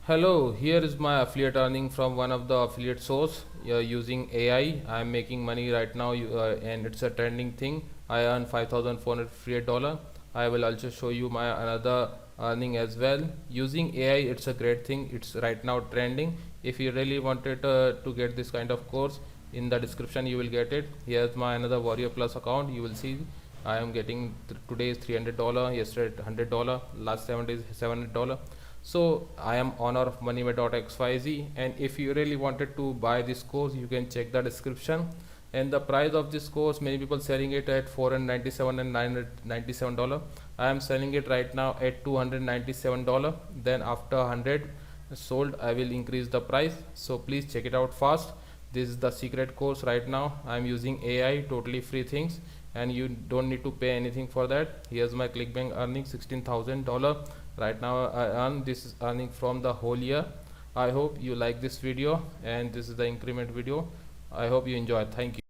Hello, here is my affiliate earning from one of the affiliate source using AI. I am making money right now and it's a trending thing. I earn $5,458. I will also show you my another earning as well. Using AI, it's a great thing. It's right now trending. If you really wanted to get this kind of course, in the description you will get it. Here's my another Warrior Plus account. You will see I am getting today is $300, yesterday $100, last 7 days $700. So I am owner of moneyway.xyz, and if you really wanted to buy this course, you can check the description. And the price of this course, many people selling it at $497 and $997. I am selling it right now at $297. Then after 100 sold, I will increase the price, so please check it out fast. This is the secret course. Right now I am using AI, totally free things, and you don't need to pay anything for that. Here's my ClickBank earning $16,000 right now. I earn this is earning from the whole year. I hope you like this video, and this is the increment video. I hope you enjoy. Thank you.